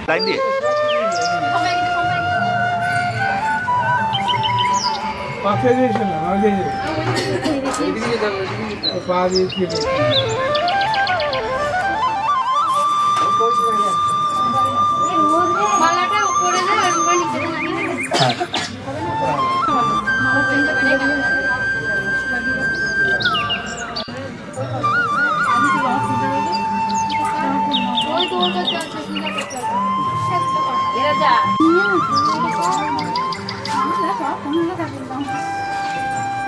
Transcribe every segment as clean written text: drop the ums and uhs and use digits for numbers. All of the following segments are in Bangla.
লাইন দিয়ে পাখে দিয়েছে না আগে পা দিয়েছে মালাটা উপরে না আর উপরে নিচে নামিয়ে ওই তো ওটা চলছে সুন্দর করতে এরা যা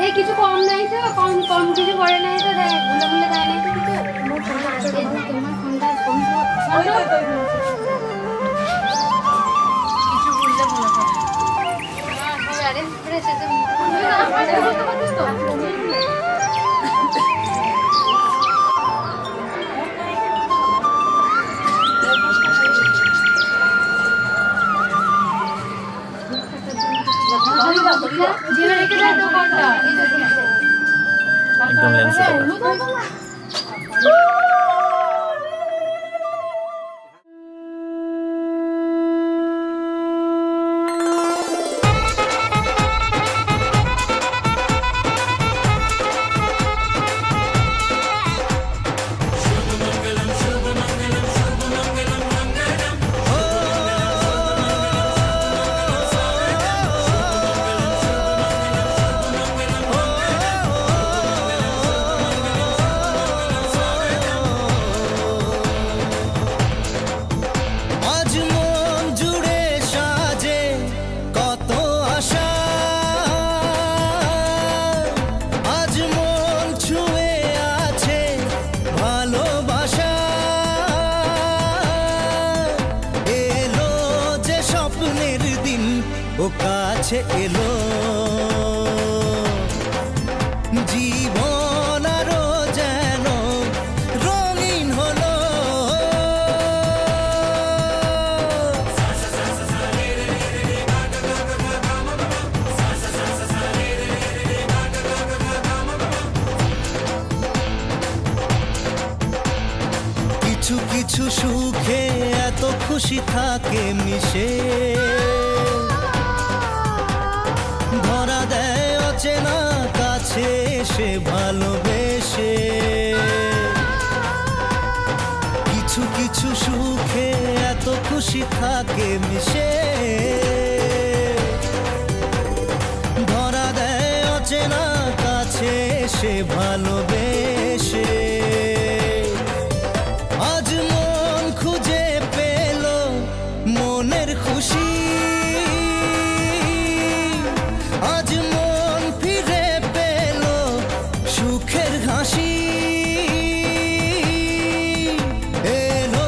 এই কিছু কম নাই তো কম কম কিছু করে নাই তো দেখ গুলো গুলো দেয় নাই তো কিছু তোমার ফোনটা কম কিছু বললে বলো তো হ্যাঁ আরে ফ্রেশ আছে एकदम लेंस কাছে এলো জীবন আরো যেন রঙিন হলো কিছু কিছু সুখে এত খুশি থাকে মিশে ধরা দেয় অচেনা কাছে এসে ভালোবেসে কিছু কিছু সুখে এত খুশি থাকে মিশে, ধরা দেয় অচেনা কাছে এসে ভালোবেসে। আজ মন খুঁজে পেল মনের খুশি, আজ মন ফিরে পেল সুখের হাসি। এলো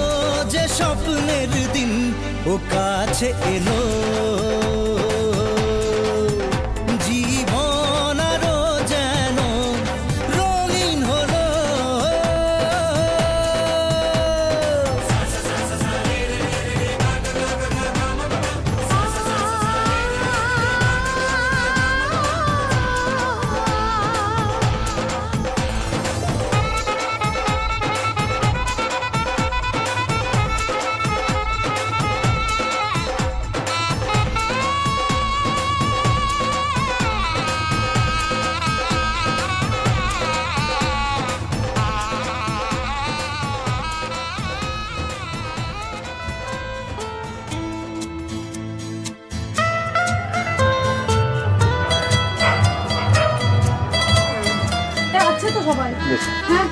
যে স্বপ্নের দিন ও কাছে এলো, জীবন আরো যেন রঙিন হলো। আছে তো সবাই? হ্যাঁ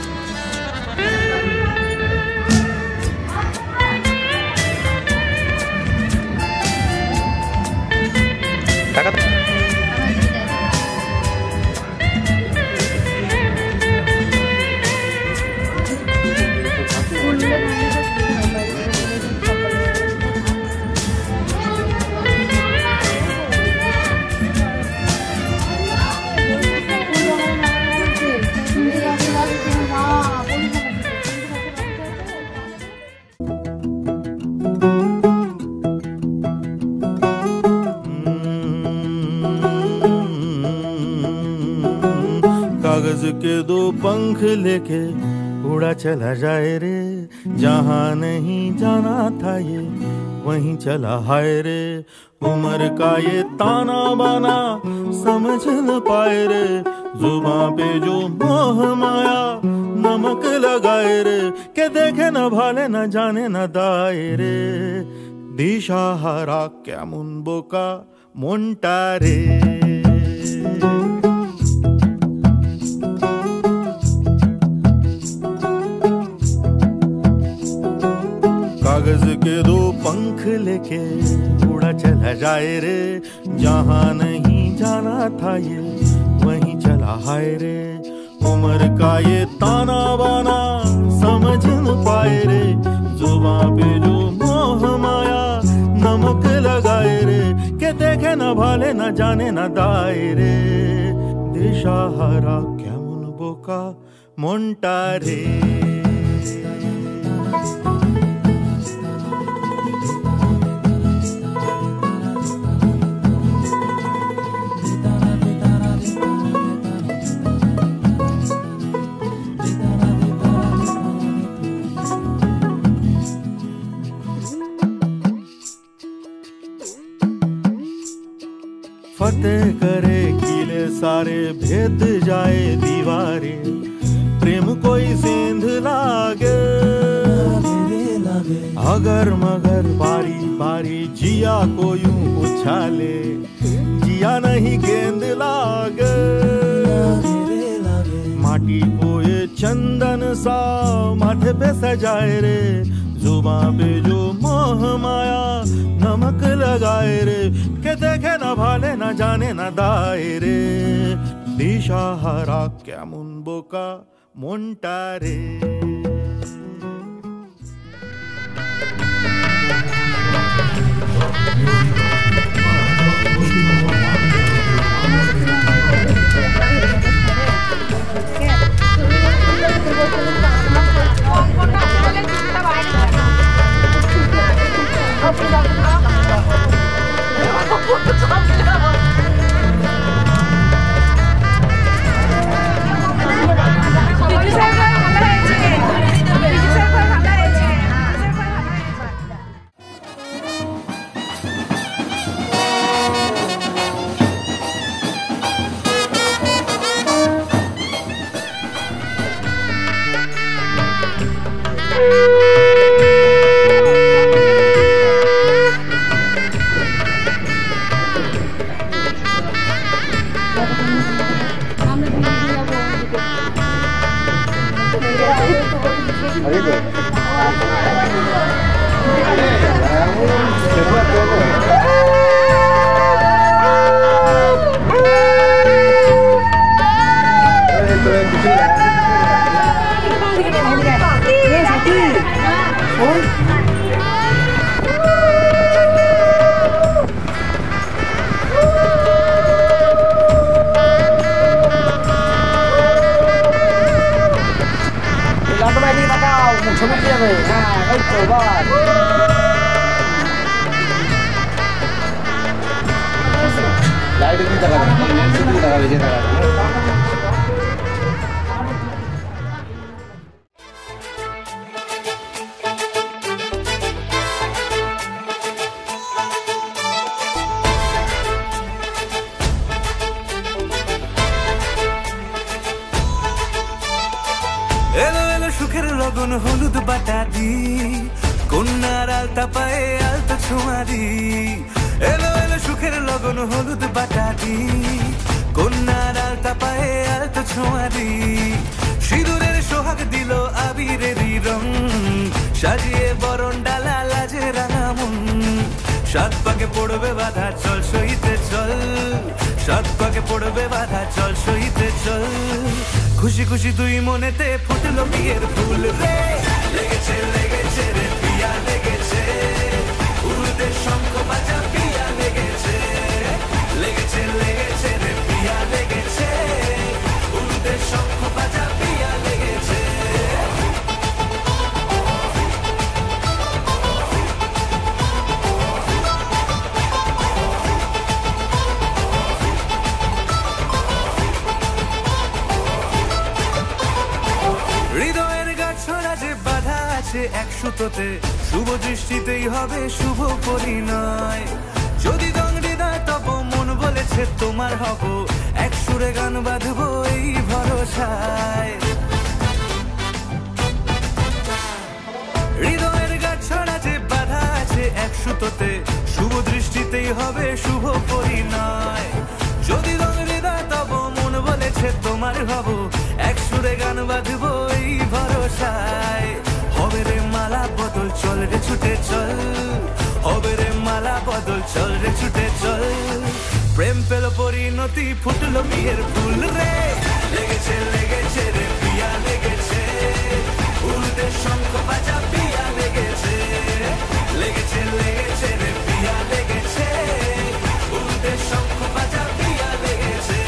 कागज के दो पंख लेके उड़ा चला जाए रे, जहाँ नहीं जाना था ये वहीं चला हाय रे। उम्र का ये ताना बाना समझ न पाए रे, जुबां पे जो मोह माया नमक लगाए रे। के देखे न भाले न जाने न दाए रे, दिशाहारा केमन बोका मोंटा रे। कागज के दो पंख लेके उड़ा चला जाए रे, जहाँ नहीं जाना था ये वहीं चला हाय रे। उम्र का ये ताना बाना समझ न पाए रे, जुबां पे जो मोह माया नमक लगाए रे। के देखे न भाले न जाने न दाए रे, दिशाहारा केमन बोका मोंटा रे। फतेह करे किले सारे, भेद जाए दीवारें, प्रेम कोई सेंध लागे। अगर मगर बारी बारी जिया को यूं उछाले, जिया नहीं गेंद लागे। माटी को ये चंदन सा माथे पे सजाए रे, जुबां पे जो मोह माया नमक लगाए रे। के देखे न भाले न जाने न दाए रे, दिशाहारा केमन बोका मोंटा रे। Did you say that? Light দিতে টাকা দিতে টাকা বেশি টাকা এলো এলো সুখের লগন হলুদ বাটা দি কন্যার আলতা পায়ে আলতা ছোঁয়া দি এলো এলো সুখের লগন হলুদ বাটা দি কন্যার আলতা পায়ে আলতা ছোঁয়া দি সিঁদুরের সোহাগ দিল আবিরেরই রং সাজিয়ে বরণ ডালা লাজে রাঙা মন সাত পাকে পড়বে বাধা চল সইতে চল সাত পাকে পড়বে বাধা চল সইতে চল খুশি খুশি দুই মনেতে ফুটলো বিয়ের ফুল রে লেগেছে লেগেছে রে পিয়া লেগেছে উড়তে শঙ্খ বাজা পিয়া লেগেছে লেগেছে লেগেছে রে পিয়া লেগেছে উড়তে শঙ্খ বাজা পিয়া লেগেছে হৃদয়ের গাছড়া যে বাধা আছে এক সুতোতে শুভ দৃষ্টিতেই হবে শুভ পরিণয় যদি দংডিদায় তব মন বলেছে তোমার হব এক সুরে গান বাঁধবো এই ভরসায় হৃদয়ের গাছড়া যে বাধা আছে এক সুতোতে শুভ দৃষ্টিতেই হবে শুভ পরিণয় যদি দংডিদায় তব মন বলেছে তোমার হব এক সুরে গান বাঁধবো এই ভরসায় হবে রে মালা বদল চল রে ছুটে চল হবে রে মালা বদল চল রে ছুটে চল প্রেম পেল পরিণতি ফুটলো বিয়ের ফুল রে লেগেছে লেগেছে রে পিয়া লেগেছে উড়তে শঙ্খ বাজা পিয়া লেগেছে লেগেছে লেগেছে রে পিয়া লেগেছে উড়তে শঙ্খ বাজা পিয়া লেগেছে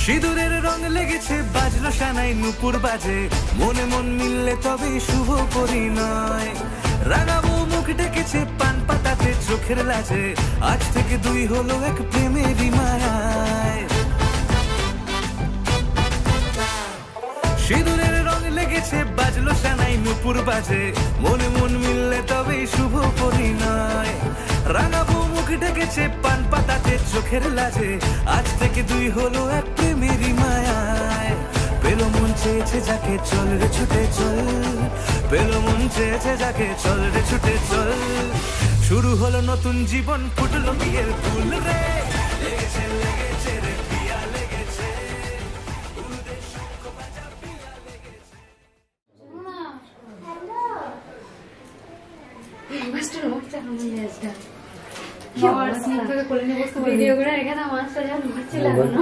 সিঁদুরের রং লেগেছে বাজলো সানাই নুপুর বাজে মনে মন মিললে তবে শুভ পরিণয় রাঙাবো মুখ ডেকেছে পান পাতাতে চোখের লাজে আজ থেকে দুই হলো এক প্রেমেরই মায়ায় সিঁদুরের রং লেগেছে বাজলো সানাই নুপুর বাজে মনে মন মিললে তবে শুভ পরিণয় রাঙাবো মুখ ডেকেছে পান পাতাতে চোখের লাজে আজ থেকে দুই হলো এক প্রেমেরই মায়ায় পেলো মন চেয়েছে যাকে চল রে ছুটে চল পেলো মন চেয়েছে যাকে চল রে ছুটে চল শুরু হলো নতুন জীবন ফুটলো বিয়ের ফুল রে লেগেছে লেগেছে রে পিয়া লেগেছে উড়তে শঙ্খ বাজা পিয়া লেগেছে মাস্টার মাস্টার ভিডিও করে রেখে দাও মাস্টার যখন ঘুরছিলাম না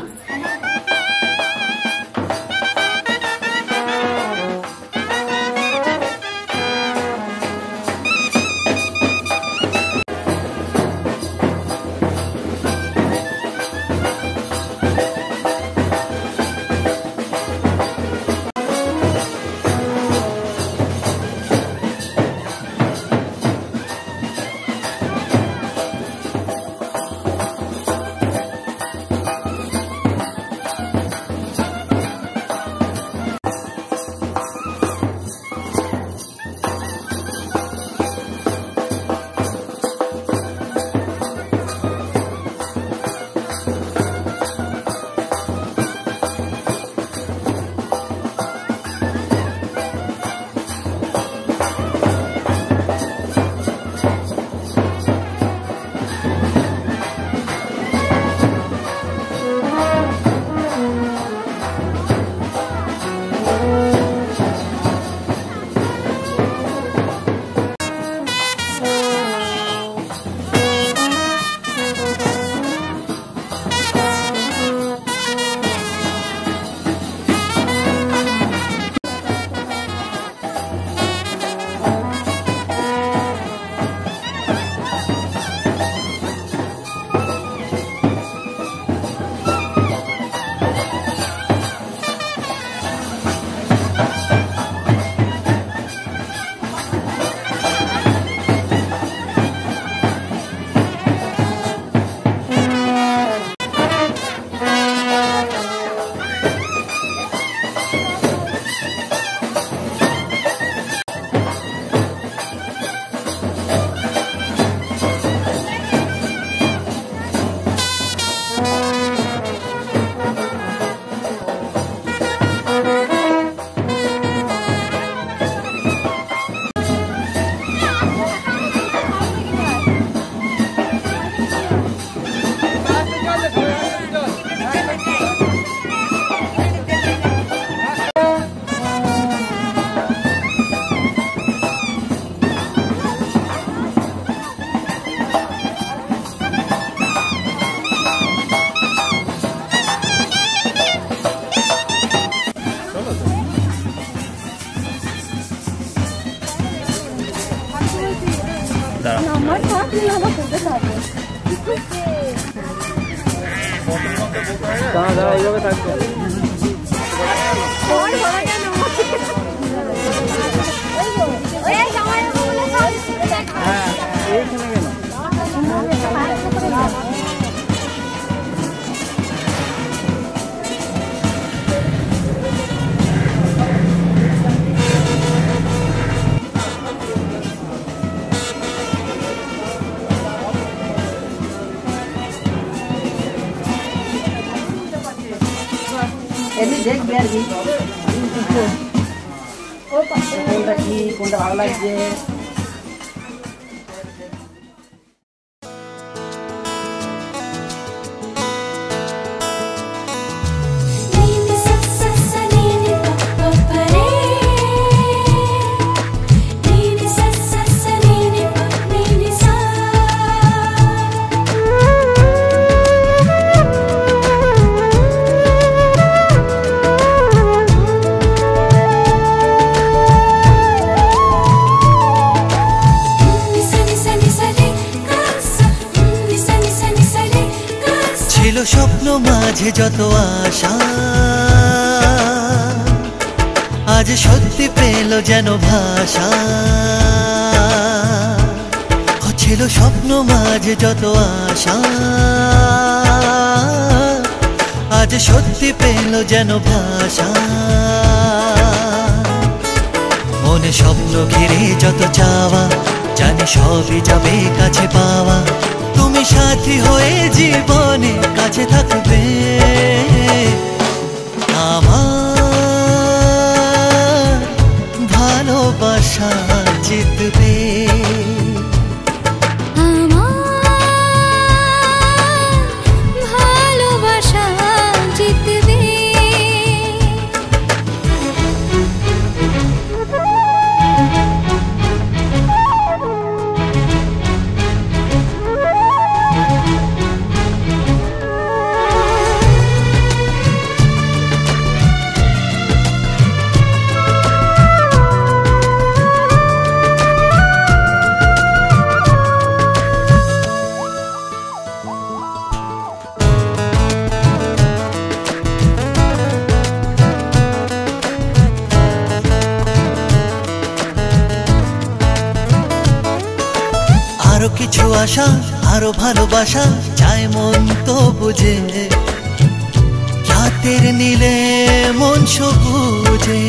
দাঁড়া এইভাবে থাকবে। হ্যাঁ এইখানে কেন? এমনি দেখবি আর কি কোনটা কি কোনটা ভালো লাগছে। স্বপ্ন মাঝে যত আশা আজ সত্যি পেল যেন ভাষা। ছিল স্বপ্ন মাঝে যত আশা আজ সত্যি পেল যেন ভাষা। মনে স্বপ্ন ঘিরে যত চাওয়া জানি সবই যাবে কাছে পাওয়া। তুমি সাথী হয়ে জীবনে কাছে থাকবে আমার ভালোবাসা জিতবে। আরো কিছু আশা আরো ভালোবাসা চাই মন তো বুঝে। রাতের নীলে মন সবুজে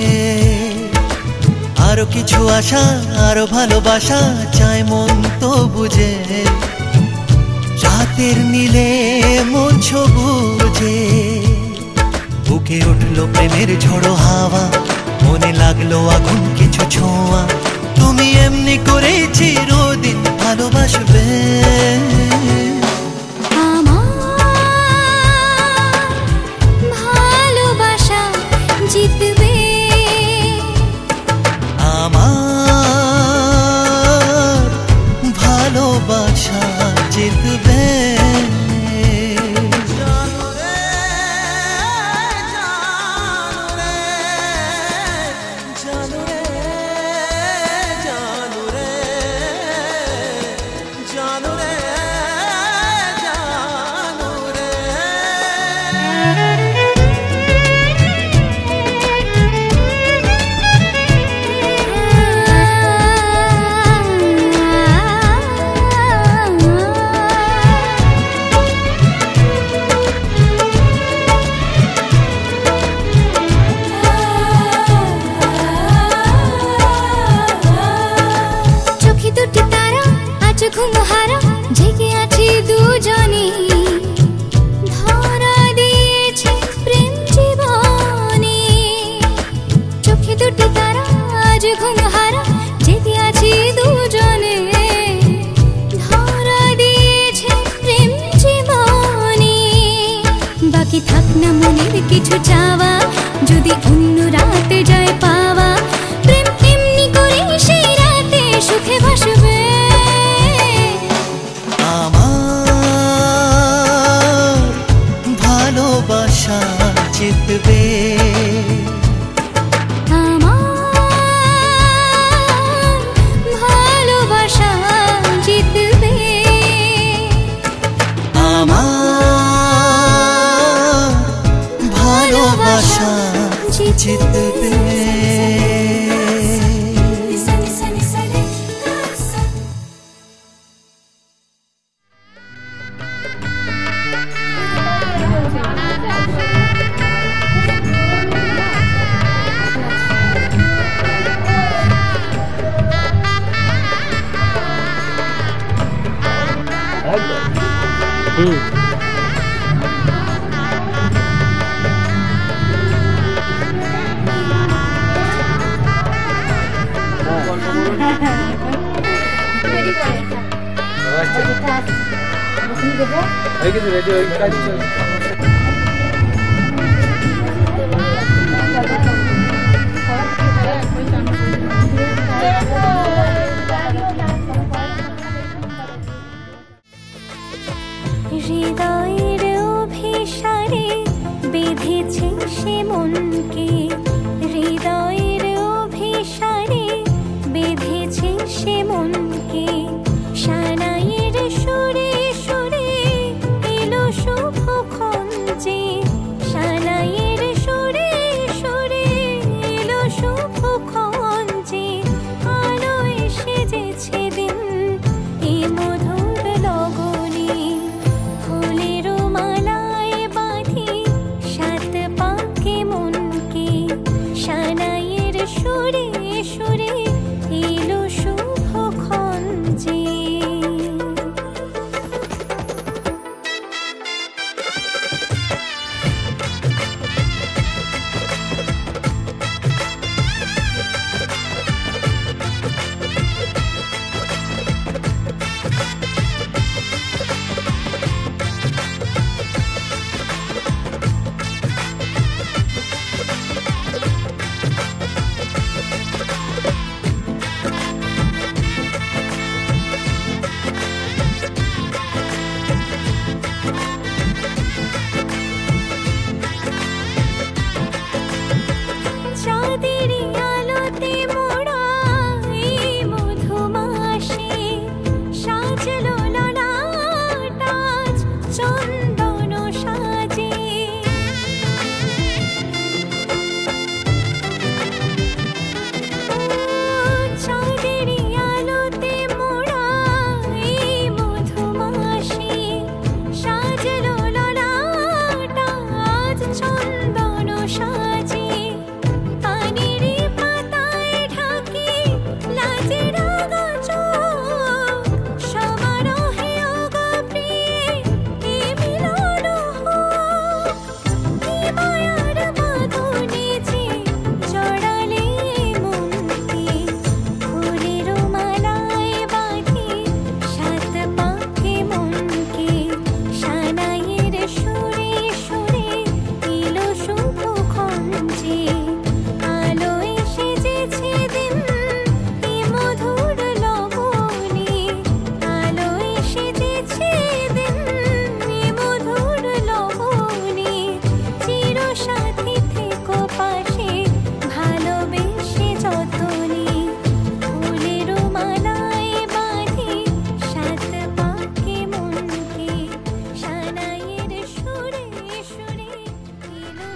আরো কিছু আশা আরো ভালোবাসা চাই মন তো বুঝে। রাতের নীলে মন সবুজে বুকে উঠলো প্রেমের ঝড়ো হাওয়া। মনে লাগলো আগুন কিছু ছোঁয়া। তুমি এমনি করে চিরদিন ভালোবাসবে ভালোবাসা জিতবে আমার ভালোবাসা জিতবে। ঘুমহারা জেগে আছি দুজনে ধরা দিয়েছে প্রেম জীবনে। চোখে দুটি তারা আজ ঘুমহারা জেগে আছি দুজনে ধরা দিয়েছে প্রেম জীবনে। বাকি থাক না মনের কিছু চাওয়া যদি অন্য রাতে যায় পাওয়া। প্রেম এমনি করে সেই রাতে সুখে ভাসবে ভালোবাসা জিতবে আমার ভালোবাসা জিতবে। হৃদয়ের অভিসারে বেঁধেছে সে মনকে, হৃদয়ের অভিসারে বেঁধেছে সে মনকে, সানাইয়ের সুরে সুরে এলো শুভক্ষণ যে, সানাইয়ের সুরে সুরে এলো শুভক্ষণ যে, আলো এসে যেছে দিন এ মধুর লগনে, ফুলের মালায় বাঁধি সাত পাকে মনকে, সানাইয়ের সুরে সুরে এলো শুভক্ষণ যে। চাঁদের আলোতে মোড়া এই মধুমাসে, সাজলো ললাট আজ চন্দন সাজে, চাঁদের আলোতে মোড়া এই মধুমাসে, সাজলো ললাট আজ চন্দন সাজে, পানির পাতায় ঢাকি লাজের চোখ, সমারোহে ওগো প্রিয়ে এ মিলন হোক, কি মায়ার বাঁধনে যে জড়ালে মনকে, ফুলের মালায় বাঁধি সাত পাকে মনকে, সানাইয়ের সুরে সুরে এলো শুভক্ষণ যে, আলো এসে যেছে দিন এ মধুর লগনে, আলো এসে যেছে দিন এ মধুর লগনে, চির সাথী থেকো পাশে ভালোবেসে যতনে, ফুলের মালায় বাঁধি সাত পাকে মনকে, সানাইয়ের সুরে সুরে এলো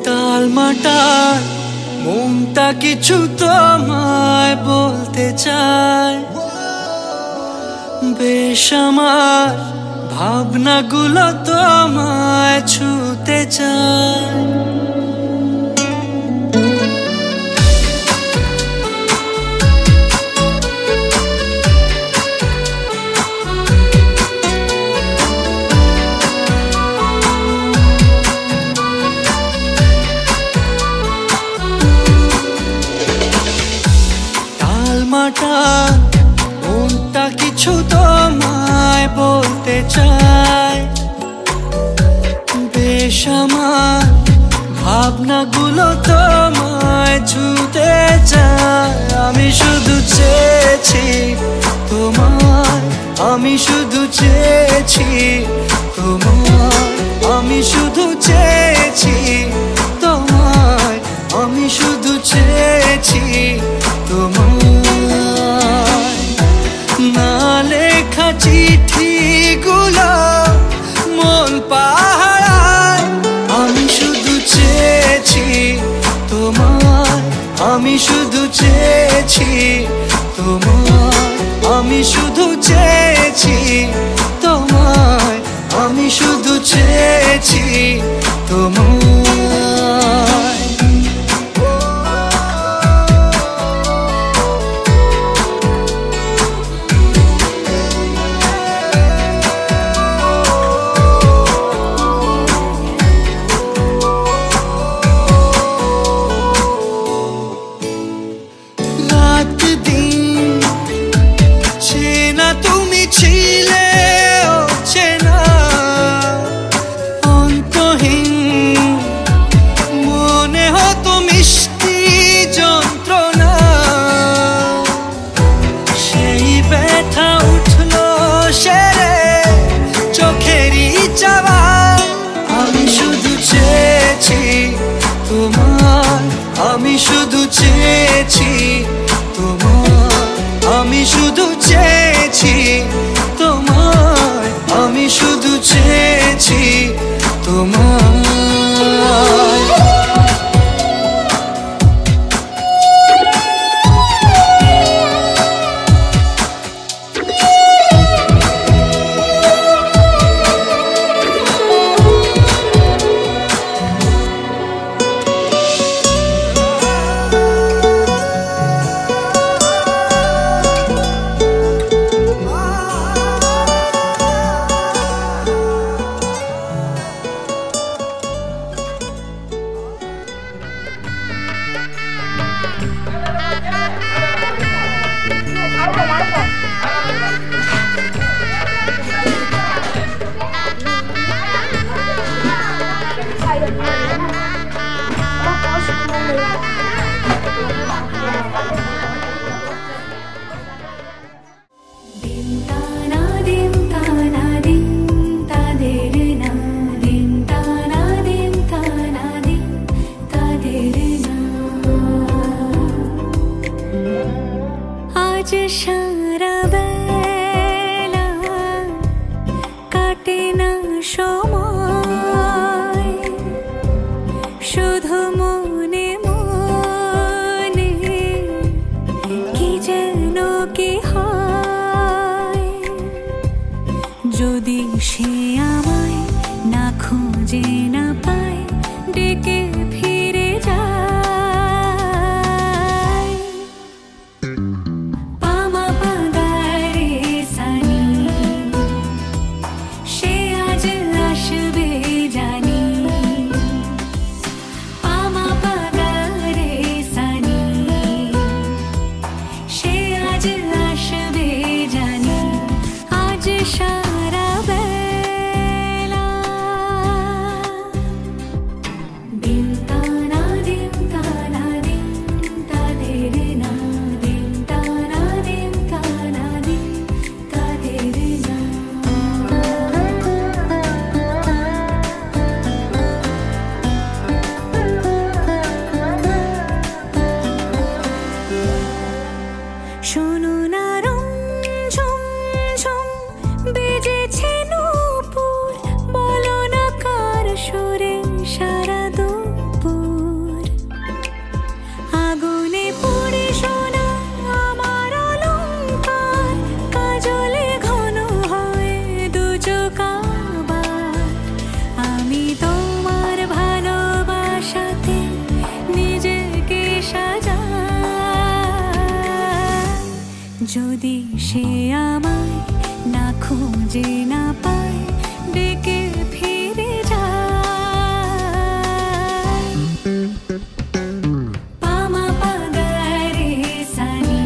টালমাটাল মনটা কিছু তোমায় বলতে চায়, বেশ আমার ভাবনাগুলো তোমায় ছুতে চায়, মাটা মনটা কিছু তোমায় বলতে চায় বেশ আমার ভাবনাগুলো তোমায় ছুতে চায় আমি শুধু চেয়েছি তোমায় আমি শুধু চেয়েছি তোমায় আমি শুধু চেয়েছি তোমায় আমি শুধু চেয়েছি তোমায় না লেখা চিঠিগুলো মন পাহারায় আমি শুধু চেয়েছি তোমায় আমি শুধু চেয়েছি তোমায় আমি শুধু চেয়েছি তোমায় আমি শুধু চেয়েছি তোমায় আমি শুধু চেয়েছি তোমায় আমি শুধু চেয়েছি তোমায় আমি শুধু চেয়েছি তোমায় যদি সে আমায় না খুঁজে না পায় ডেকে ফিরে যায় পামা পাগারে সানি সে আজ আসবে জানি পামা পাগারে সানি সে আজ আসবে জানি আজ সারা বেলা দিন তানা দিন তানা দিন তাদের না দিন তানা দিন তানা দিন তাদের না শোনো না ঝুম ঝুম বেজেছে নূপুর বলো না কার সুরে সারা দুপুর আগুনে পুড়ে সোনা আমার অলংকার কাজলে ঘন হয় দু চোখ আবার আমি তোমার ভালোবাসাতে নিজেকে সাজাই যদি সে আমায় না খুঁজে না পায় ডেকে ফিরে যায় পামা পাগারে সানি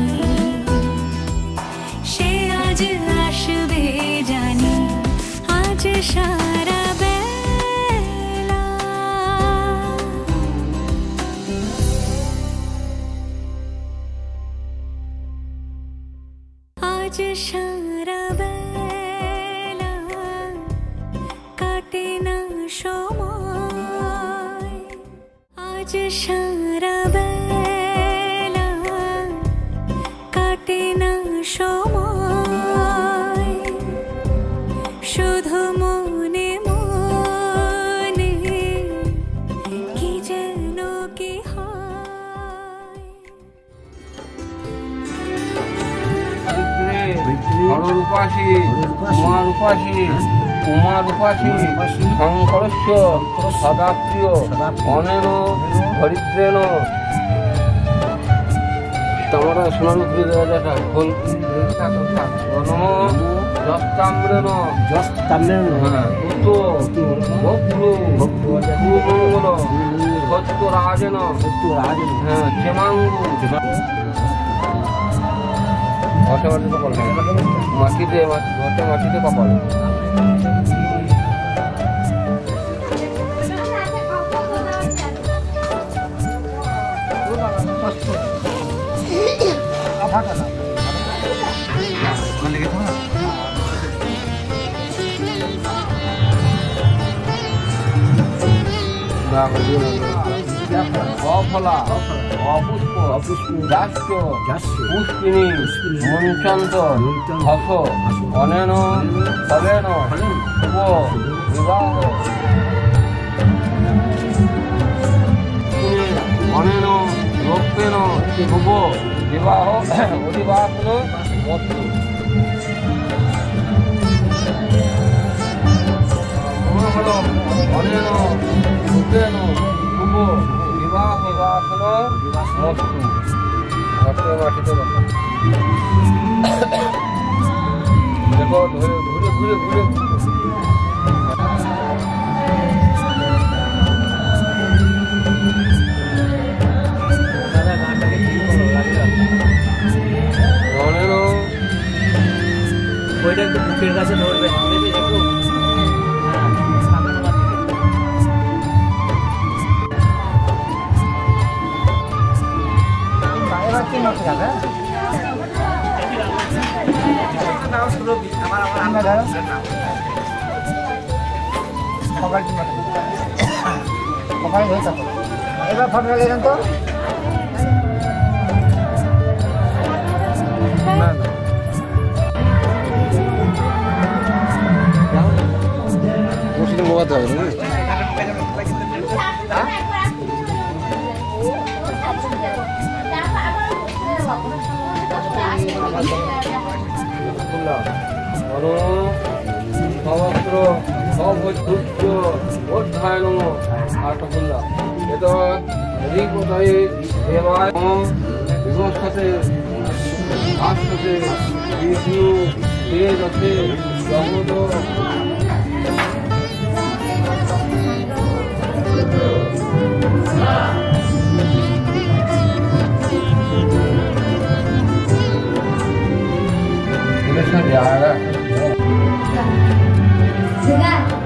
আজ সারা বেলা কাটে না সময়, আজ সারা বেলা কাটে না সময়, শুধু মনে মনে কি যেন কি হয়। হরর উপাসী, উমার উপাসী, উমার উপাসী, শঙ্করস্য সদাপ্রিয় অনেন হরিদ্রেণ। তোমরা সোনার উদ্ভিদ রাজাটা ফুল জস্তাম্রেণ মঙ্গল সত্যরাজেন চেমাঙ্গু মাটিতে মাটিতে কপাল। অফলা অপুষ্প যাস্য পুষ্পিনী মুঞ্চন্ত হস অনেন ফলেন শুভ বিবাহ অনেন রৌপ্যেন শুভ বিবাহ অধিবাসন মস্তু। অনেন রূপেন শুভ বিবাহ বিবাসন মস্তু। মাটিতে দেখো ঘুরে ঘুরে ঘুরে ঘুরে ওইটা একটু বুকের কাছে ধরবে একটু। এবার ফটো গেলেন তো মোবাইল হবে না সহস্র সভূত্য অধ্যায়ন আটকুল্লা এত ঋগোদয়ে দেবায় বিভস্তে ভাস্বতে বিষ্ণু তেজতে জগদ Sudah.